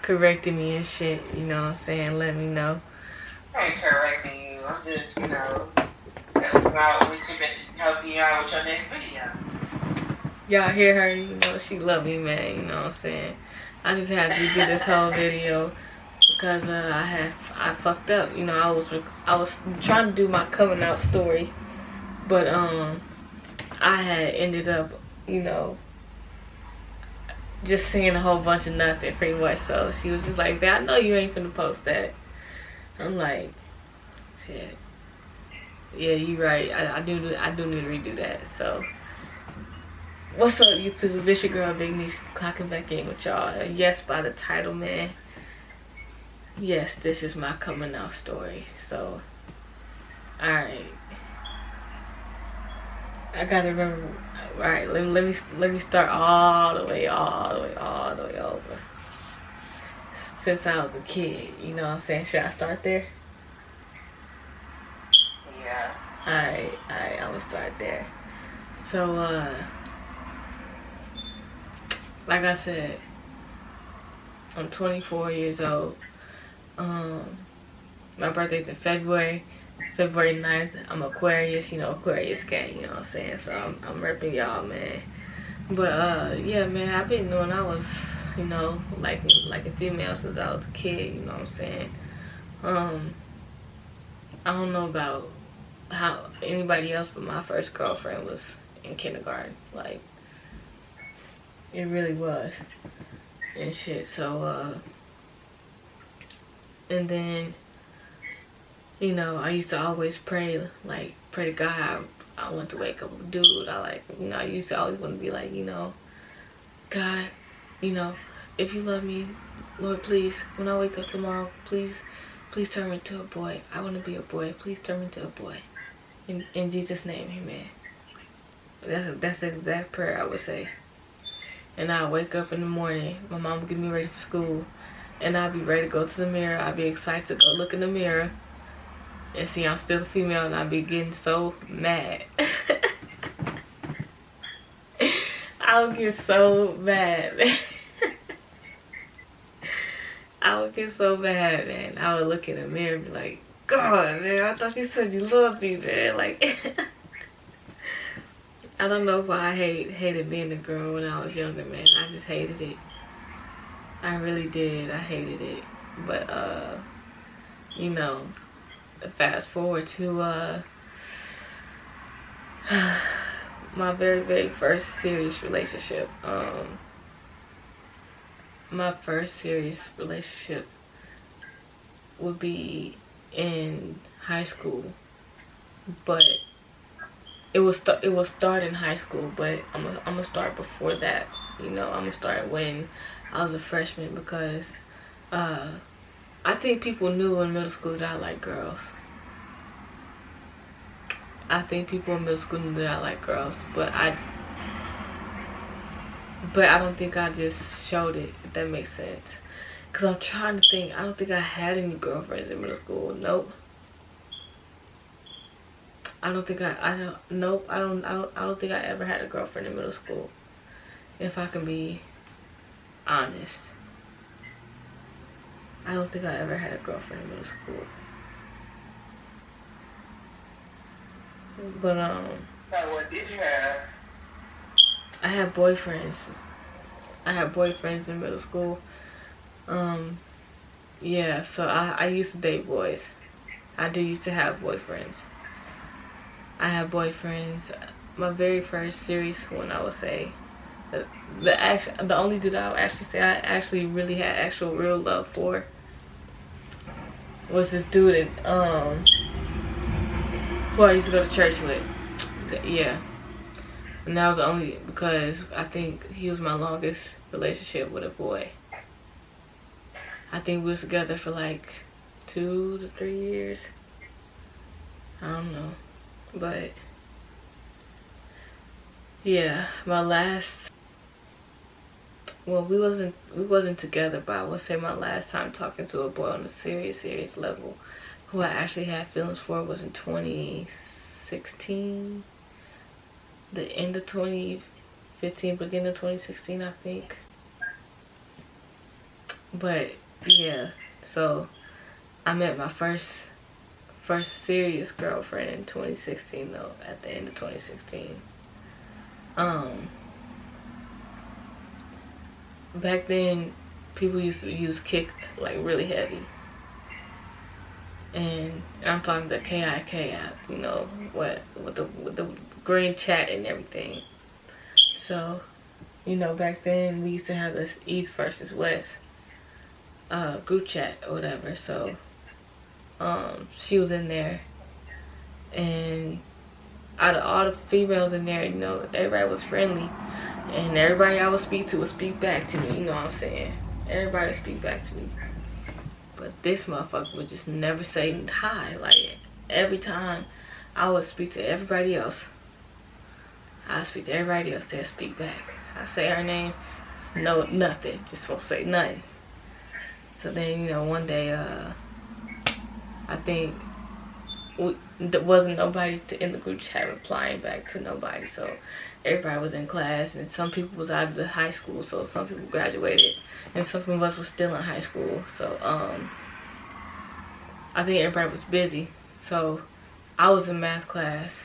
correcting me and shit, you know what I'm saying? Let me know. I ain't correcting you. I'm just, helping you out with your next video. Y'all hear her, you know, she love me, man, you know what I'm saying? I just had to redo this whole video because I fucked up, you know. I was trying to do my coming out story, but I had ended up, you know, just saying a whole bunch of nothing pretty much. So she was just like, I know you ain't finna post that. I'm like, shit, yeah, you right. I do need to redo that. So what's up, YouTube? It's your girl Big Niche clocking back in with y'all. Yes, by the title, man. Yes, this is my coming out story. So, alright. I gotta remember. Alright, let me start all the way over. Since I was a kid, you know what I'm saying? Should I start there? Yeah. Alright, I'm gonna start there. So, like I said, I'm 24 years old. My birthday's in February 9th. I'm Aquarius, you know, Aquarius gang, you know what I'm saying? So I'm repping y'all, man. But yeah, man, I've been knowing I was, you know, like a female since I was a kid, you know what I'm saying? I don't know about how anybody else, but my first girlfriend was in kindergarten. Like, it really was. And shit, so and then, you know, I used to always pray to God. I want to wake up a dude. I used to always want to be like, you know, God, you know, if you love me, Lord, please, when I wake up tomorrow, please turn me into a boy. I want to be a boy. Please turn me into a boy. In Jesus' name, amen. That's the exact prayer I would say. And I'll wake up in the morning. My mom would get me ready for school. And I'll be ready to go to the mirror. I'll be excited to go look in the mirror and see I'm still a female, and I'll be getting so mad. I would get so mad, man. I would get so mad, man. I would look in the mirror and be like, God, man, I thought you said you loved me, man. Like, I don't know why I hated being a girl when I was younger, man. I just hated it. I really did. I hated it. But, you know, fast forward to my very, very first serious relationship. My first serious relationship would be in high school. But it will start in high school, but I'm gonna start before that. You know, I'm gonna start when I was a freshman, because I think people knew in middle school that I like girls. I think people in middle school knew that I like girls, but I don't think I just showed it, if that makes sense. Cause I'm trying to think. I don't think I had any girlfriends in middle school. Nope. I don't think I don't think I ever had a girlfriend in middle school, if I can be honest. I don't think I ever had a girlfriend in middle school. But So what did you have? I had boyfriends. I had boyfriends in middle school. Yeah, so I used to date boys. I did used to have boyfriends. I had boyfriends. My very first serious one, I would say, the only dude I would actually say I actually really had actual real love for was this dude who I used to go to church with. Yeah. And that was only because I think he was my longest relationship with a boy. I think we was together for like 2 to 3 years. I don't know. But yeah, my last, well, we wasn't together, but I would say my last time talking to a boy on a serious level who I actually had feelings for was in 2016. The end of 2015, beginning of 2016, I think. But yeah, so I met my first serious girlfriend in 2016 though, at the end of 2016. Back then people used to use Kik like really heavy. And I'm talking the KIK app, you know, with the green chat and everything. So, you know, back then we used to have this East versus West group chat or whatever. So she was in there, and out of all the females in there, you know, everybody was friendly, and everybody I would speak to would speak back to me. You know what I'm saying? Everybody would speak back to me. But this motherfucker would just never say hi. Like, every time I would speak to everybody else, I'd speak to everybody else, they'd speak back. I say her name, no, nothing. Just won't say nothing. So then, you know, one day, I think there wasn't nobody in the group chat replying back to nobody. So everybody was in class, and some people was out of the high school, so some people graduated, and some of us was still in high school. So I think everybody was busy. So I was in math class,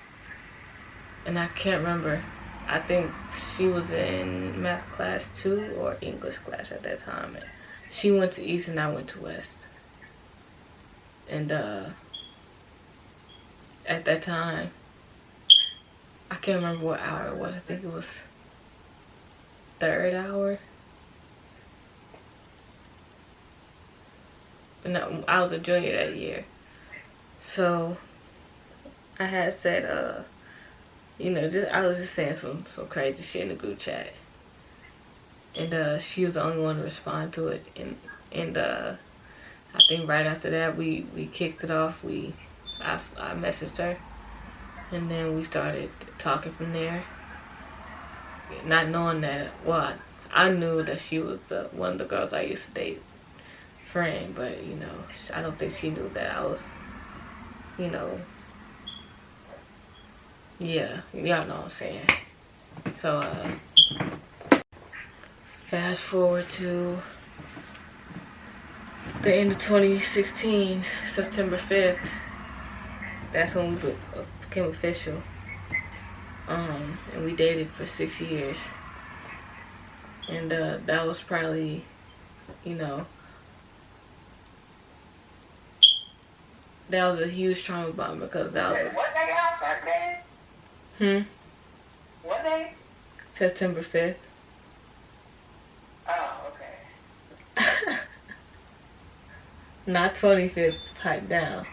and I can't remember. I think she was in math class 2 or English class at that time. She went to East and I went to West. And at that time, I can't remember what hour it was. I think it was 3rd hour. And I was a junior that year. So I had said, you know, I was just saying some crazy shit in the group chat. And she was the only one to respond to it. And I think right after that we kicked it off. I messaged her, and then we started talking from there. Not knowing that, well, I knew that she was one of the girls I used to date friend, but you know, I don't think she knew that I was, you know, yeah, y'all know what I'm saying. So fast forward to the end of 2016, September 5th. That's when we became official. And we dated for 6 years. And that was probably, you know, that was a huge trauma bomb, because that was... What day y'all start dating? What day? September 5th. Oh, okay. Not 25th, pipe down.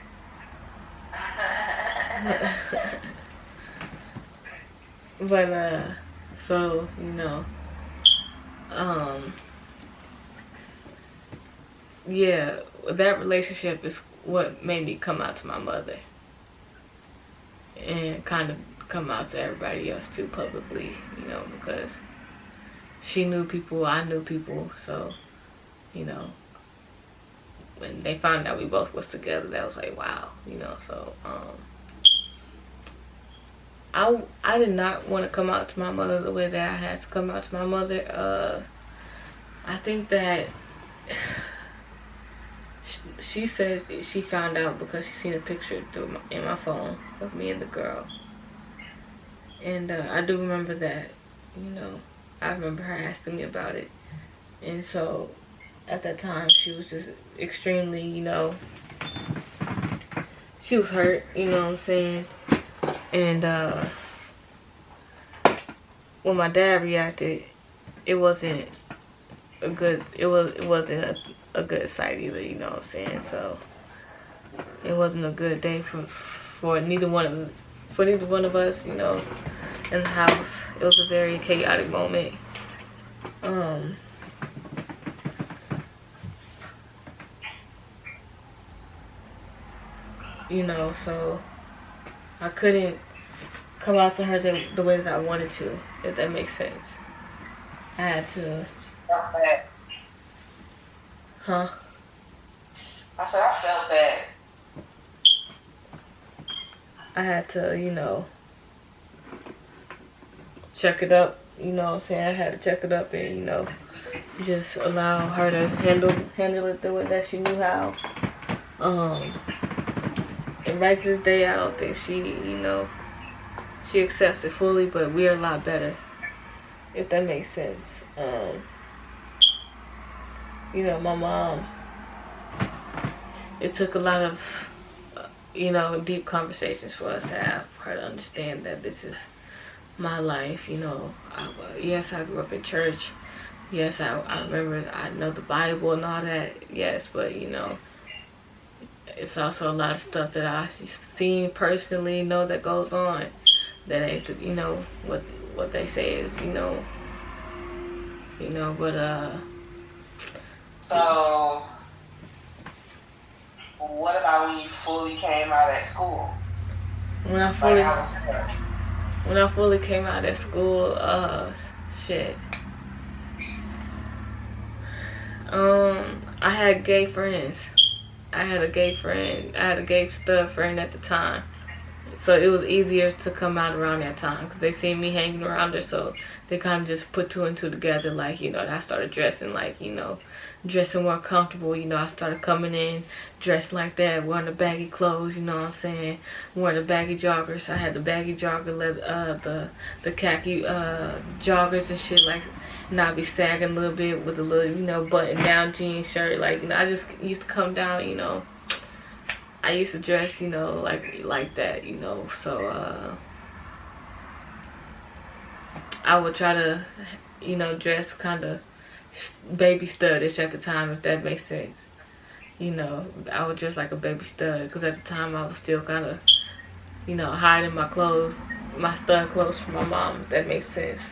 But so, you know, yeah, that relationship is what made me come out to my mother, and kind of come out to everybody else too, publicly, you know, because she knew people, I knew people. So, you know, when they found out we both was together, that was like, wow, you know. So I did not want to come out to my mother the way that I had to come out to my mother. I think that she said she found out because she seen a picture in my phone of me and the girl. And I do remember that, you know, I remember her asking me about it. And so at that time, she was just extremely, you know, she was hurt, you know what I'm saying? And when my dad reacted, it wasn't a good, it wasn't a good sight either, you know what I'm saying? So it wasn't a good day for neither one of us, you know, in the house. It was a very chaotic moment. You know, so I couldn't come out to her the way that I wanted to, if that makes sense. I had to. Huh? I said I felt that. I had to, you know, check it up, you know what I'm saying? I had to check it up and, you know, just allow her to handle it the way that she knew how. And right to this day, I don't think she accepts it fully, but we're a lot better, if that makes sense. My mom, it took a lot of, deep conversations for us to have, for her to understand that this is my life. Yes, I grew up in church. Yes, I remember, I know the Bible and all that. Yes, but, it's also a lot of stuff that I've seen personally, know that goes on. That ain't, what they say is, but, So, what about when you fully came out at school? When I fully came out of school, shit. I had gay friends. I had a gay stud friend at the time. So it was easier to come out around that time because they seen me hanging around her, so they kind of just put two and two together. Like, I started dressing dressing more comfortable. I started coming in dressed like that, wearing the baggy clothes, you know what I'm saying? Wearing the baggy joggers. I had the baggy jogger, the khaki joggers and shit, like, and I'd be sagging a little but with a little, button down jean shirt. Like, I just used to come down, I used to dress, like that, so, I would try to, dress kind of baby studish at the time, if that makes sense. I would dress like a baby stud, because at the time I was still kind of, hiding my clothes, my stud clothes from my mom, if that makes sense.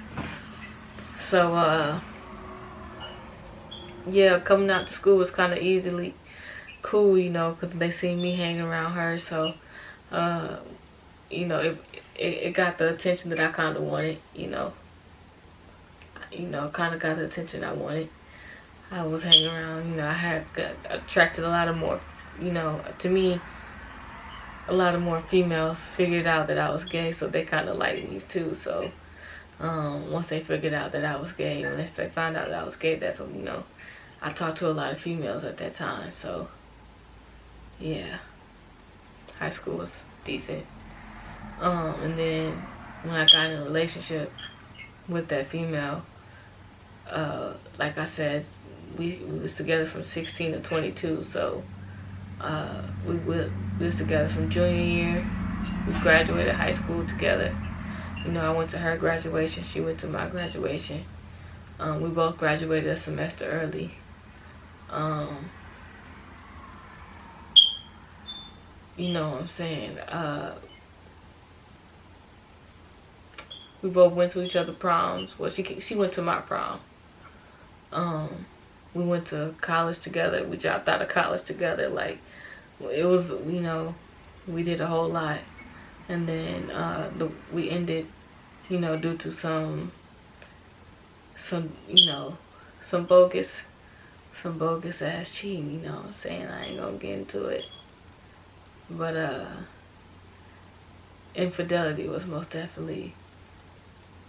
So, yeah, coming out to school was kind of easily cool, because they seen me hanging around her, so, it got the attention that I kind of wanted, kind of got the attention I wanted. I was hanging around, I had attracted a lot of more, to me, a lot of more females figured out that I was gay, so they kind of liked me too. So, once they figured out that I was gay, once they found out that I was gay, that's when, I talked to a lot of females at that time. So, yeah, high school was decent. And then when I got in a relationship with that female, like I said, we was together from 16 to 22, so we was together from junior year. We graduated high school together. I went to her graduation, she went to my graduation. We both graduated a semester early. You know what I'm saying? We both went to each other's proms. Well, she went to my prom. We went to college together. We dropped out of college together. Like, it was, we did a whole lot. And then we ended, due to some bogus ass cheating, you know what I'm saying? I ain't gonna get into it. But infidelity was most definitely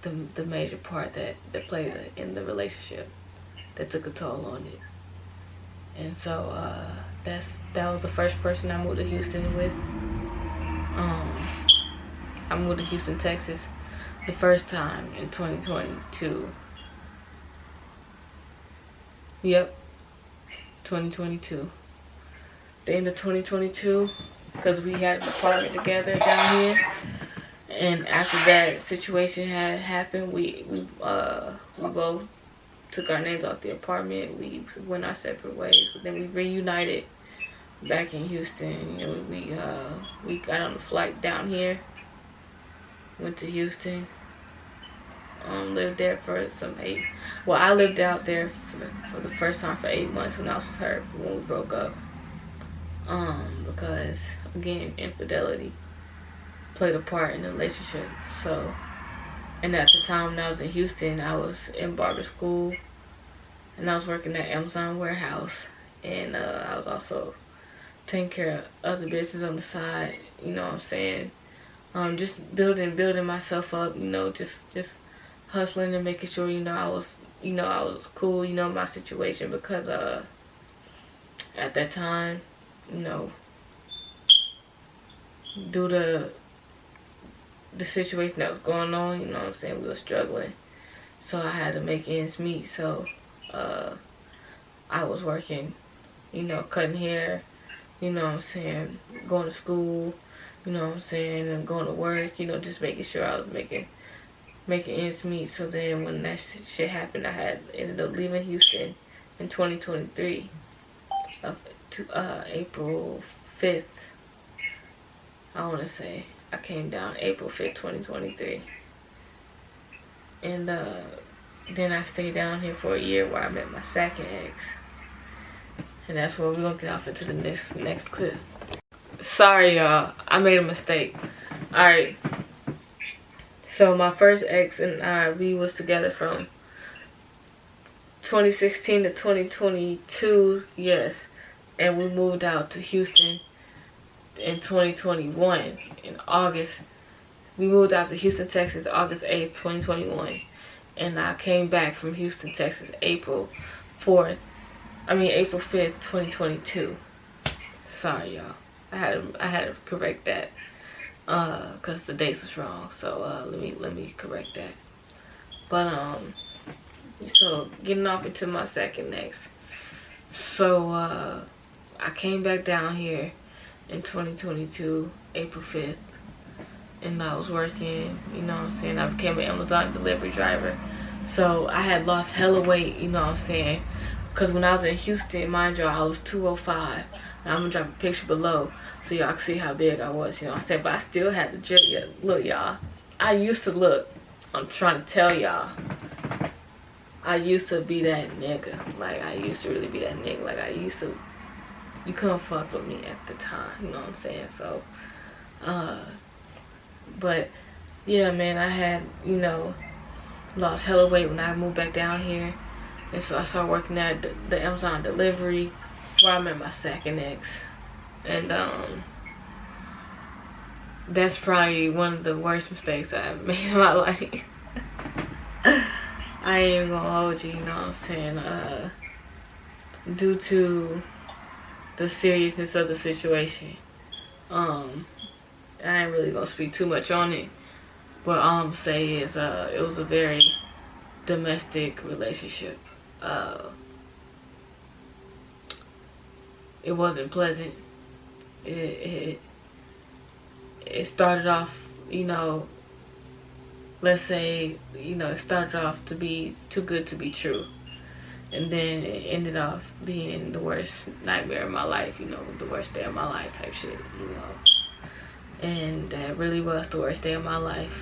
the major part that played in the relationship, that took a toll on it. And so that was the first person I moved to Houston with. I moved to Houston, Texas the first time in 2022. Yep, 2022. The end of 2022, because we had an apartment together down here. And after that situation had happened, we both took our names off the apartment. We went our separate ways, but then we reunited back in Houston. We got on the flight down here, went to Houston, lived there for I lived out there for the first time for 8 months when I was with her when we broke up. Because again, infidelity played a part in the relationship. So, and at the time when I was in Houston, I was in barber school, and I was working at Amazon warehouse, and I was also taking care of other business on the side. You know what I'm saying? Just building myself up. Just hustling and making sure I was you know, I was cool, you know, my situation, because at that time, you know, due to the situation that was going on, you know what I'm saying, we were struggling. So I had to make ends meet. So I was working, you know, cutting hair, you know what I'm saying, going to school, you know what I'm saying, and going to work, you know, just making sure I was making ends meet. So then when that shit happened, I had ended up leaving Houston in 2023, April 5th, I want to say. I came down April 5th, 2023. And then I stayed down here for a year where I met my second ex. And that's where we're going to get off into the next clip. Sorry, y'all. I made a mistake. Alright. So my first ex and I, we was together from 2016 to 2022, yes. And we moved out to Houston in 2021 in August. We moved out to Houston, Texas, August 8th, 2021. And I came back from Houston, Texas, April 5th, 2022. Sorry, y'all. I had to correct that. Cause the dates was wrong. So let me correct that. But so getting off into my second ex. So I came back down here in 2022, April 5th, and I was working, you know what I'm saying, I became an Amazon delivery driver. So I had lost hella weight, you know what I'm saying, because when I was in Houston, mind you, I was 205, and I'm gonna drop a picture below so y'all can see how big I was, you know what I'm saying, but I still had the drip. Look, y'all, I used to look, I'm trying to tell y'all, I used to be that nigga. Like, I used to really be that nigga. Like, I used to, you couldn't fuck with me at the time, you know what I'm saying? So, but, yeah, man, I had, you know, lost hella weight when I moved back down here. And so I started working at the Amazon delivery where I met my second ex. And, that's probably one of the worst mistakes I ever made in my life. I ain't even gonna hold you, you know what I'm saying? Due to the seriousness of the situation. I ain't really gonna speak too much on it. But all I'm gonna say is it was a very domestic relationship. It wasn't pleasant. It started off, you know, let's say, you know, it started off to be too good to be true. And then it ended off being the worst nightmare of my life, you know, the worst day of my life type shit, you know. And that really was the worst day of my life.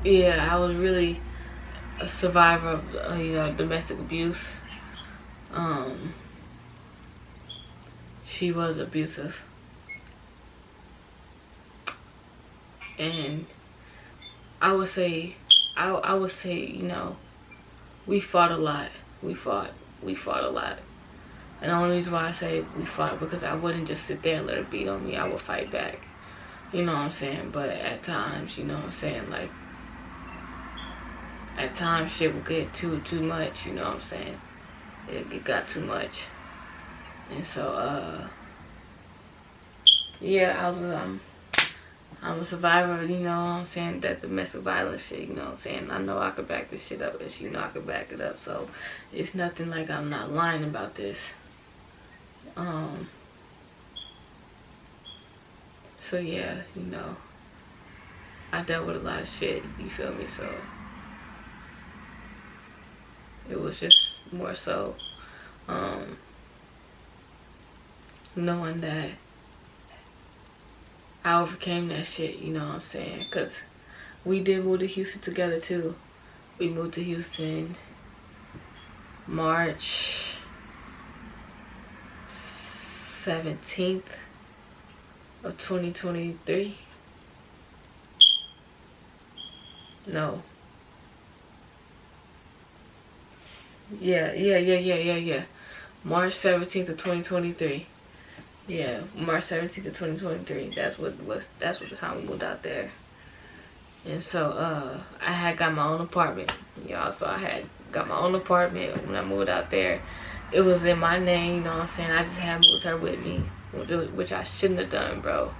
Yeah, I was really a survivor of, you know, domestic abuse. She was abusive. And I would say, you know, we fought a lot. We fought a lot. And the only reason why I say we fought, because I wouldn't just sit there and let her beat on me. I would fight back. You know what I'm saying? But at times, you know what I'm saying, like, at times shit would get too much, you know what I'm saying? It got too much. And so, yeah, I'm a survivor, you know what I'm saying, that domestic violence shit, you know what I'm saying. I know I could back this shit up, and she know I could back it up, so it's nothing like I'm not lying about this. So yeah, you know, I dealt with a lot of shit, you feel me, so it was just more so, knowing that I overcame that shit, you know what I'm saying? Because we did move to Houston together too. We moved to Houston March 17th of 2023. No. Yeah. March 17th of 2023. Yeah, March 17th of 2023. That's what the time we moved out there. And so I had got my own apartment, y'all. So I had got my own apartment when I moved out there. It was in my name, you know what I'm saying? I just had moved her with me, which I shouldn't have done, bro.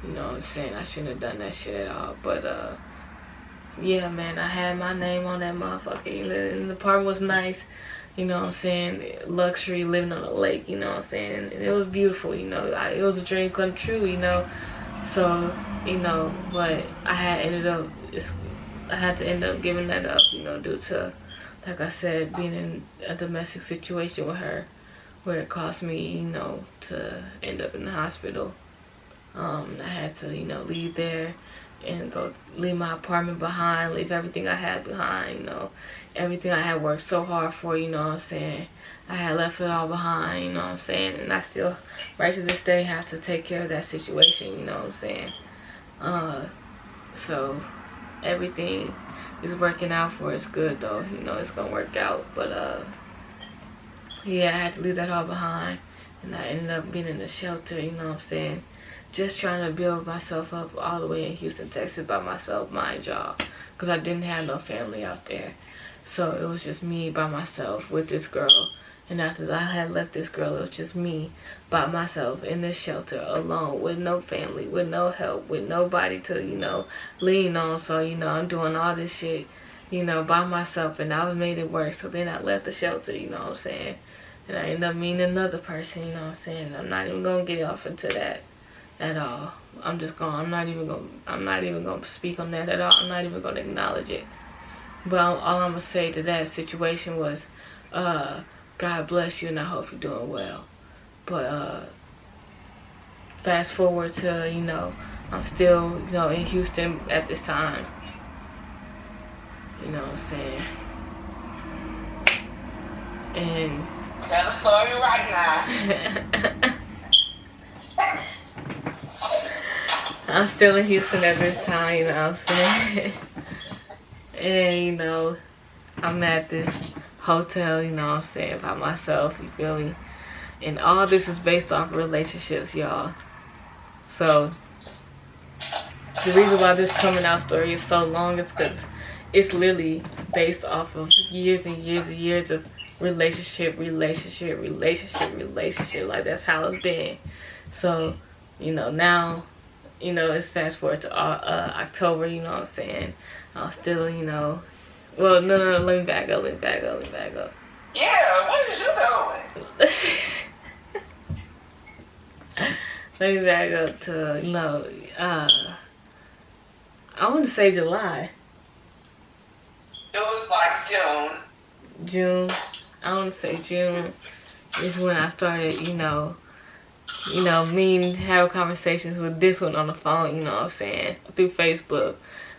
You know what I'm saying? I shouldn't have done that shit at all. But yeah, man, I had my name on that motherfucker. And the apartment was nice, you know what I'm saying? Luxury, living on a lake, you know what I'm saying? And it was beautiful, you know. It was a dream come true, you know. So, you know, but I had to end up giving that up, you know, due to, like I said, being in a domestic situation with her, where it cost me, you know, to end up in the hospital. I had to, you know, leave there and go leave my apartment behind, leave everything I had behind, you know, everything I had worked so hard for, you know what I'm saying. I had left it all behind, you know what I'm saying, and I still, right to this day, have to take care of that situation, you know what I'm saying. So everything is working out for us good, though, you know, it's gonna work out. But yeah, I had to leave that all behind, and I ended up being in the shelter, you know what I'm saying, just trying to build myself up all the way in Houston, Texas by myself, mind y'all, because I didn't have no family out there. So it was just me by myself with this girl. And after I had left this girl, it was just me by myself in this shelter alone, with no family, with no help, with nobody to, you know, lean on. So, you know, I'm doing all this shit, you know, by myself, and I made it work. So then I left the shelter, you know what I'm saying, and I ended up meeting another person, you know what I'm saying. I'm not even gonna get off into that at all. I'm not even gonna speak on that at all. I'm not even gonna acknowledge it. But all I'm gonna say to that situation was, God bless you, and I hope you're doing well. But fast forward to, you know, I'm still, you know, in Houston at this time. You know what I'm saying? And tell the story right now. I'm still in Houston at this time, you know what I'm saying? And, you know, I'm at this hotel, you know what I'm saying, by myself, you feel me? And all this is based off of relationships, y'all. So, the reason why this coming out story is so long is because it's literally based off of years and years and years of relationship. Like, that's how it's been. So, you know, now, you know, it's fast forward to October, you know what I'm saying? I'm still, you know, well, no, let me back up. Yeah, what is you doing? Let me back up to, you know, I want to say July. It was like June. I want to say June is when I started, you know, me having conversations with this one on the phone, you know what I'm saying, through Facebook.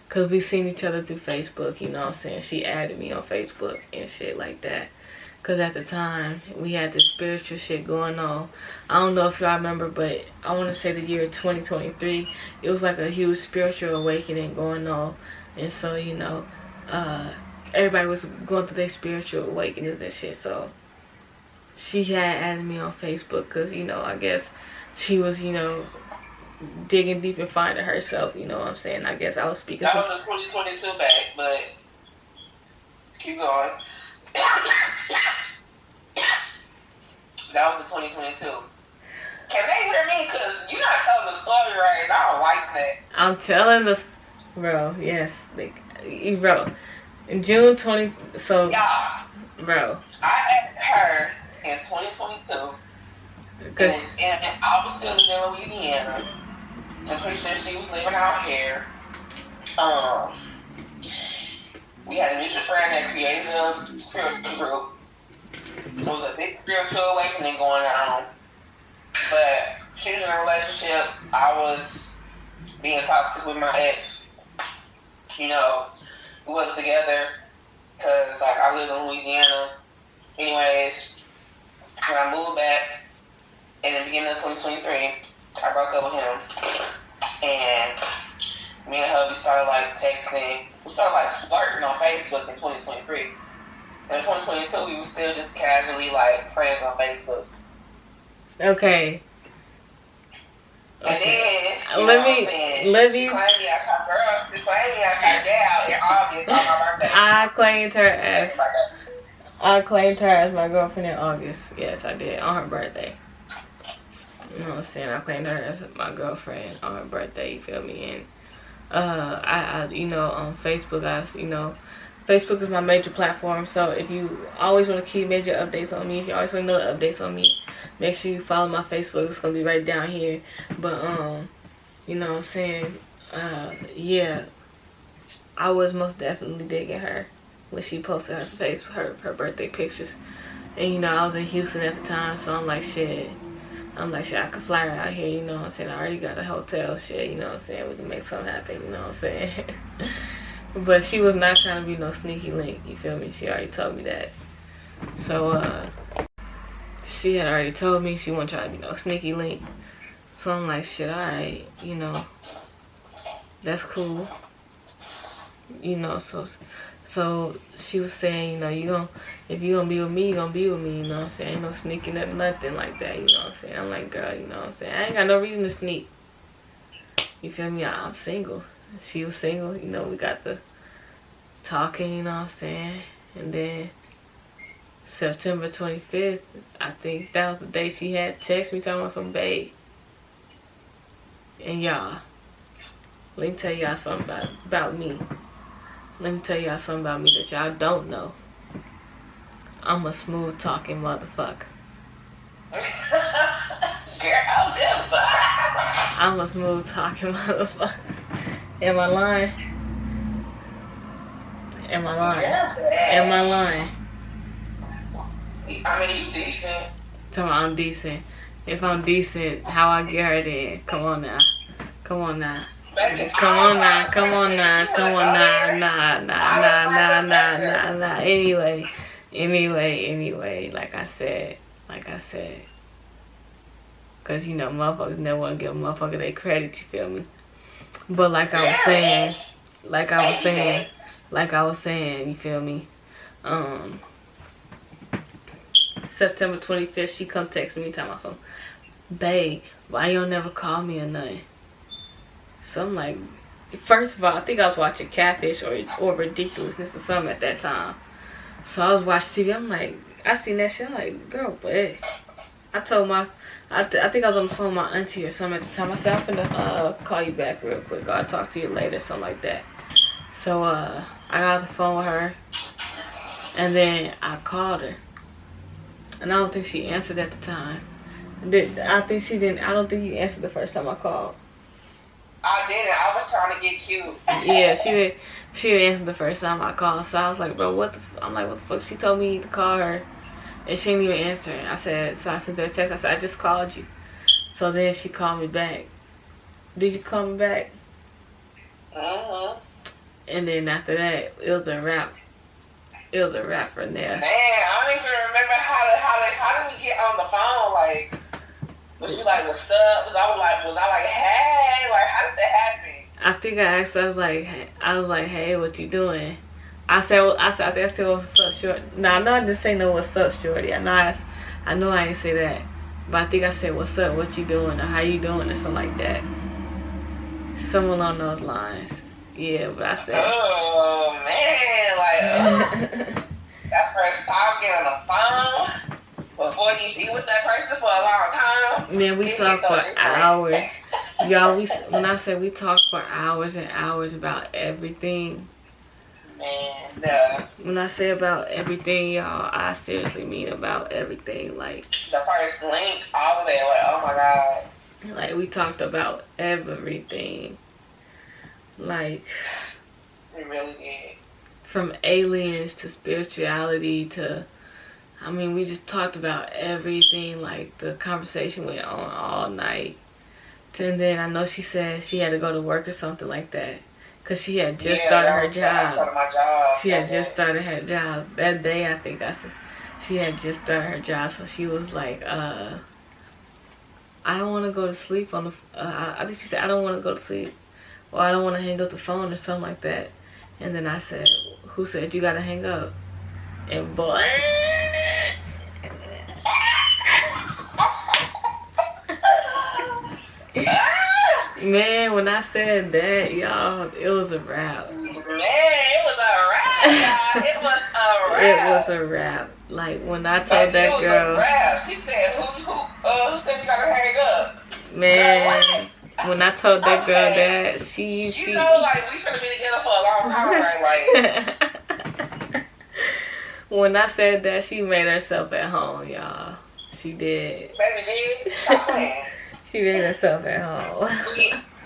Because we seen each other through Facebook, you know what I'm saying. She added me on Facebook and shit like that. Because at the time, we had this spiritual shit going on. I don't know if y'all remember, but I want to say the year 2023, it was like a huge spiritual awakening going on. And so, you know, everybody was going through their spiritual awakenings and shit. So she had added me on Facebook because, you know, I guess she was, you know, digging deep and finding herself, you know what I'm saying. I guess I was speaking. That was a 2022 back, but keep going. That was the 2022. Can they hear me? Because you're not telling the story right, and I don't like that. I'm telling the, bro, yes, like, bro, in June 20, so, yeah, bro, I asked her in 2022, and I was still in Louisiana. I'm pretty sure she was living out here. We had a mutual friend that created a spiritual group. There was a big spiritual awakening going on. But she was in a relationship. I was being toxic with my ex. You know, we wasn't together because, like, I live in Louisiana. Anyways, when I moved back in the beginning of 2023, I broke up with him, and me and her, we started like texting. We started like flirting on Facebook in 2023. And in 2022, we were still just casually like friends on Facebook. Okay. And then, let me Love you. She claimed me as her girl. She claimed me as her gal in August on my birthday. I claimed her as my girlfriend in August. Yes, I did, on her birthday. You know what I'm saying? I claimed her as my girlfriend on her birthday, you feel me? And I you know, on Facebook, Facebook is my major platform. So if you always want to keep major updates on me, if you always want to know the updates on me, make sure you follow my Facebook. It's gonna be right down here. But you know what I'm saying? Yeah, I was most definitely digging her when she posted her birthday pictures. And you know, I was in Houston at the time, so I'm like, shit, I could fly her out here, you know what I'm saying? I already got a hotel, shit, you know what I'm saying? We can make something happen, you know what I'm saying? But she was not trying to be no sneaky link, you feel me? She already told me that. So, she had already told me she wasn't trying to be no sneaky link. So I'm like, shit, alright, you know, that's cool. You know, so she was saying, you know, if you gonna be with me, you gonna be with me, you know what I'm saying? Ain't no sneaking or nothing like that, you know what I'm saying? I'm like, girl, you know what I'm saying? I ain't got no reason to sneak. You feel me? I'm single. She was single, you know, we got the talking, you know what I'm saying? And then September 25th, I think that was the day she had text me talking about some babe. And y'all, let me tell y'all something about me. Let me tell y'all something about me that y'all don't know. I'm a smooth talking motherfucker. I'm a smooth talking motherfucker. Am I lying? Am I lying? Am I lying? I mean, you decent. Tell me I'm decent. If I'm decent, how I get her then? Come on now. Come on now. Come on now. Come on now. Come on now. Nah. Anyway, like I said. Cause you know, motherfuckers never want to give a motherfucker their credit, you feel me? But like I was saying, you feel me? September 25th, she come text me talking about something. Babe, why you don't never call me or nothing? So I'm like, first of all, I think I was watching Catfish or Ridiculousness or something at that time. So I was watching TV. I'm like, I seen that shit. I'm like, girl, but I told I think I was on the phone with my auntie or something at the time. I said, I'm finna call you back real quick. I'll talk to you later, something like that. So I got off the phone with her, and then I called her, and I don't think she answered at the time. I think she didn't. I don't think you answered the first time I called. I didn't. I was trying to get cute. Yeah, she didn't answer the first time I called. So I was like, bro, I'm like, what the fuck? She told me to call her, and she didn't even answer. I sent her a text. I said, I just called you. So then she called me back. Did you call me back? And then after that, it was a wrap. It was a wrap from there. Man, I don't even remember how did we get on the phone? Like, was she like, what's up? Was I like, hey? Like, how did that happen? I think I asked her, I was like, hey, what you doing? I said, what's up, shorty? Nah, I know I didn't say no, what's up, shorty. I know I ain't say that. But I think I said, what's up, what you doing, or how you doing, or something like that. Something along those lines. Yeah, but I said, oh, man, like, that first talking on the phone before you be with that person for a long time. Man, we talked for hours. Y'all, when I say we talked for hours and hours about everything. Man, no. When I say about everything, y'all, I seriously mean about everything. Like, the first link, all of it, like, oh my God. Like, we talked about everything. Like, we really did. From aliens to spirituality to, I mean, we just talked about everything. Like, the conversation went on all night. And then I know she said she had to go to work or something like that. Because she had just started her job. She had just started her job. That day, I think she had just started her job. So she was like, I don't want to go to sleep on the, I think she said, I don't want to go to sleep. Or I don't want to hang up the phone or something like that. And then I said, who said you got to hang up? And boy. Man, when I said that, y'all, it was a wrap. Man, it was a wrap, y'all. It was a wrap. It was a wrap. Like, when I told that girl. It was a wrap. She said, who said you gotta hang up? Man, when I told that girl that, she. You know, like, we finna be together for a long time, right? Like. When I said that, she made herself at home, y'all. She did. Baby did? Stop playing. She made herself at home.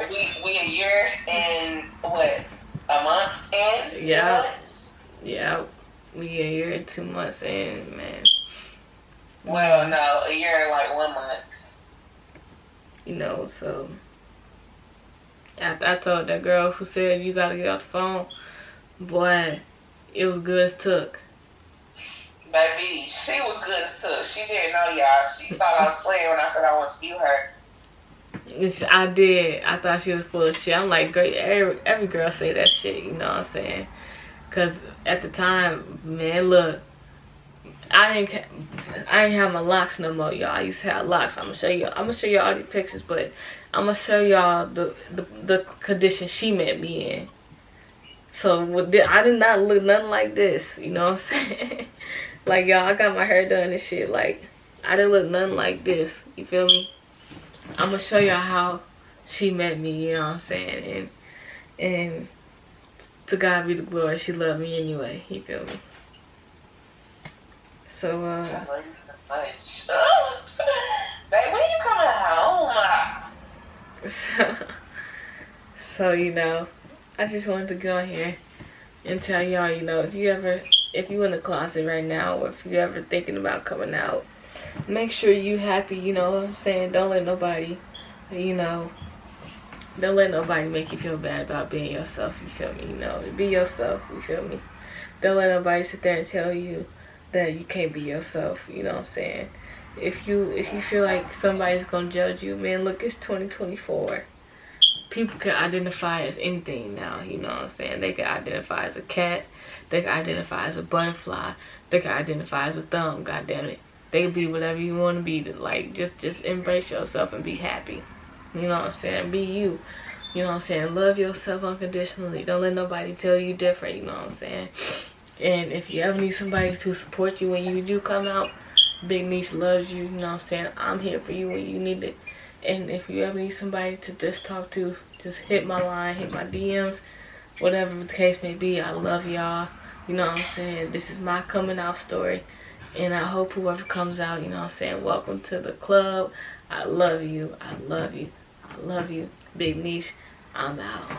We a year and what? A month in? Yeah. Yeah. We a year and 2 months in, man. Well, no, a year and like 1 month. You know, so after I told that girl who said you gotta get off the phone, boy, it was good as took. Baby, she was good as took. She didn't know, y'all. She thought I was playing when I said I want to view her. I did. I thought she was full of shit. I'm like, great. Every girl say that shit. You know what I'm saying? Cause at the time, man, look, I didn't have my locks no more, y'all. I used to have locks. I'm gonna show you all these pictures, but I'm gonna show y'all the condition she met me in. So I did not look nothing like this. You know what I'm saying? Like, y'all, I got my hair done and shit. Like, I didn't look nothing like this. You feel me? I'm gonna show y'all how she met me, you know what I'm saying? And to God be the glory, she loved me anyway, you feel me? So, Babe, when you coming home? So, you know, I just wanted to get on here and tell y'all, you know, if you in the closet right now, or if you ever thinking about coming out, make sure you happy, you know what I'm saying? Don't let nobody, you know, don't let nobody make you feel bad about being yourself, you feel me? You know, be yourself, you feel me? Don't let nobody sit there and tell you that you can't be yourself, you know what I'm saying? If you feel like somebody's gonna judge you, man, look, it's 2024. People can identify as anything now, you know what I'm saying? They can identify as a cat, they can identify as a butterfly, they can identify as a thumb, goddammit. They can be whatever you want to be. Like, just embrace yourself and be happy. You know what I'm saying? Be you. You know what I'm saying? Love yourself unconditionally. Don't let nobody tell you different, you know what I'm saying? And if you ever need somebody to support you when you do come out, Big Niche loves you, you know what I'm saying? I'm here for you when you need it. And if you ever need somebody to just talk to, just hit my line, hit my DMs, whatever the case may be. I love y'all. You know what I'm saying? This is my coming out story. And I hope whoever comes out, you know what I'm saying, welcome to the club. I love you. I love you. I love you. Big Niche, I'm out.